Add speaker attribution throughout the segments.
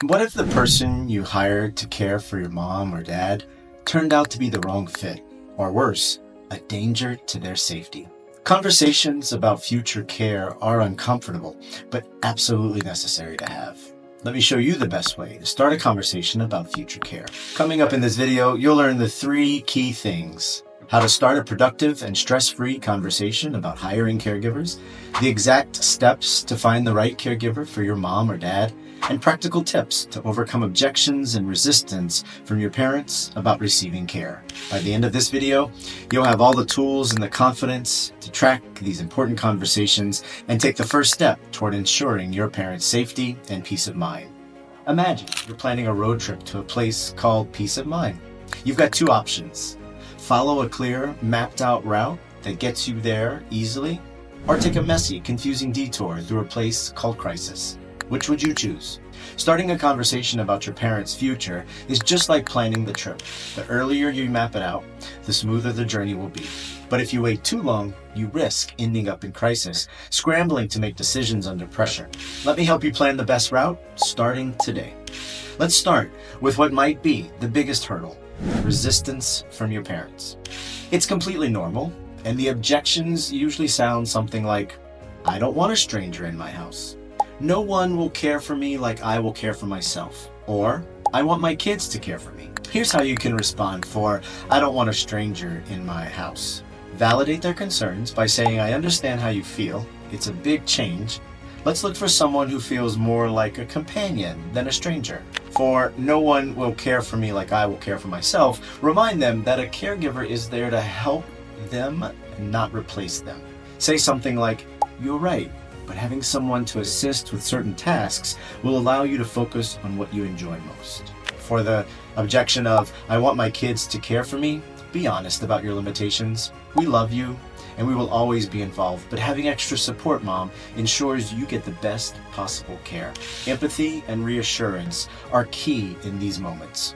Speaker 1: What if the person you hired to care for your mom or dad turned out to be the wrong fit, or worse, a danger to their safety? Conversations about future care are uncomfortable, but absolutely necessary to have. Let me show you the best way to start a conversation about future care. Coming up in this video, you'll learn the 3 key things: how to start a productive and stress-free conversation about hiring caregivers, the exact steps to find the right caregiver for your mom or dad, and practical tips to overcome objections and resistance from your parents about receiving care. By the end of this video, you'll have all the tools and the confidence to track these important conversations and take the first step toward ensuring your parents' safety and peace of mind. Imagine you're planning a road trip to a place called Peace of Mind. You've got 2 options. Follow a clear, mapped-out route that gets you there easily, or take a messy, confusing detour through a place called Crisis. Which would you choose? Starting a conversation about your parents' future is just like planning the trip. The earlier you map it out, the smoother the journey will be. But if you wait too long, you risk ending up in crisis, scrambling to make decisions under pressure. Let me help you plan the best route, starting today. Let's start with what might be the biggest hurdle: resistance from your parents. It's completely normal, and the objections usually sound something like, "I don't want a stranger in my house." "No one will care for me like I will care for myself." Or, "I want my kids to care for me." Here's how you can respond for "I don't want a stranger in my house." Validate their concerns by saying, "I understand how you feel. It's a big change. Let's look for someone who feels more like a companion than a stranger." For "no one will care for me like I will care for myself," remind them that a caregiver is there to help them and not replace them. Say something like, "You're right, but having someone to assist with certain tasks will allow you to focus on what you enjoy most." For the objection of "I want my kids to care for me," be honest about your limitations. "We love you, and we will always be involved, but having extra support, Mom, ensures you get the best possible care." Empathy and reassurance are key in these moments.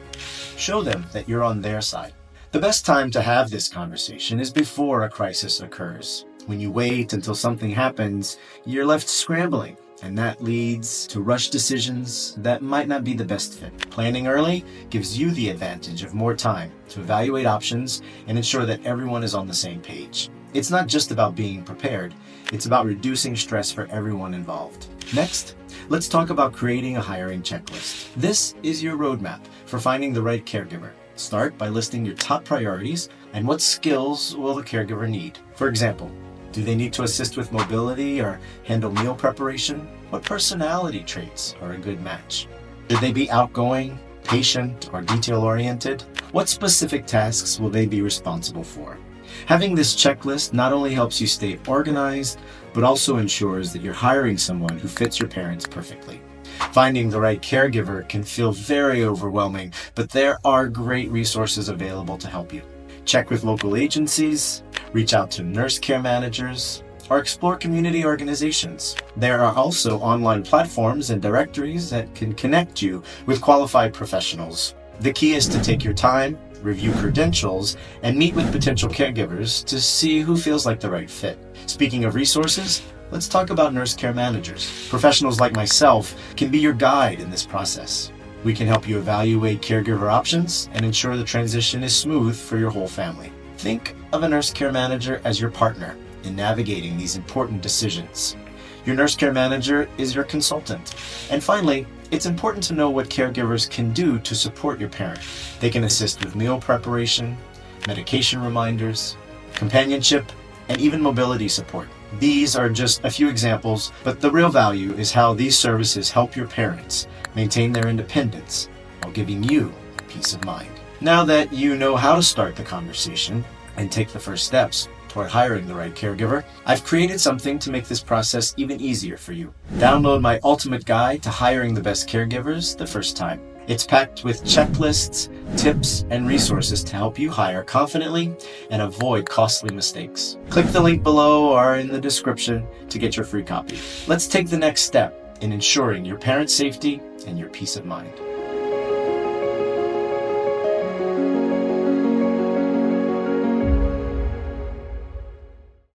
Speaker 1: Show them that you're on their side. The best time to have this conversation is before a crisis occurs. When you wait until something happens, you're left scrambling, and that leads to rushed decisions that might not be the best fit. Planning early gives you the advantage of more time to evaluate options and ensure that everyone is on the same page. It's not just about being prepared, it's about reducing stress for everyone involved. Next, let's talk about creating a hiring checklist. This is your roadmap for finding the right caregiver. Start by listing your top priorities and what skills will the caregiver need. For example, do they need to assist with mobility or handle meal preparation? What personality traits are a good match? Should they be outgoing, patient, or detail-oriented? What specific tasks will they be responsible for? Having this checklist not only helps you stay organized, but also ensures that you're hiring someone who fits your parents perfectly. Finding the right caregiver can feel very overwhelming, but there are great resources available to help you. Check with local agencies, reach out to nurse care managers, or explore community organizations. There are also online platforms and directories that can connect you with qualified professionals. The key is to take your time, review credentials, and meet with potential caregivers to see who feels like the right fit. Speaking of resources, let's talk about nurse care managers. Professionals like myself can be your guide in this process. We can help you evaluate caregiver options and ensure the transition is smooth for your whole family. Think of a nurse care manager as your partner in navigating these important decisions. Your nurse care manager is your consultant. And finally, it's important to know what caregivers can do to support your parent. They can assist with meal preparation, medication reminders, companionship, and even mobility support. These are just a few examples, but the real value is how these services help your parents maintain their independence while giving you peace of mind. Now that you know how to start the conversation and take the first steps toward hiring the right caregiver, I've created something to make this process even easier for you. Download my ultimate guide to hiring the best caregivers the first time. It's packed with checklists, tips, and resources to help you hire confidently and avoid costly mistakes. Click the link below or in the description to get your free copy. Let's take the next step in ensuring your parents' safety and your peace of mind.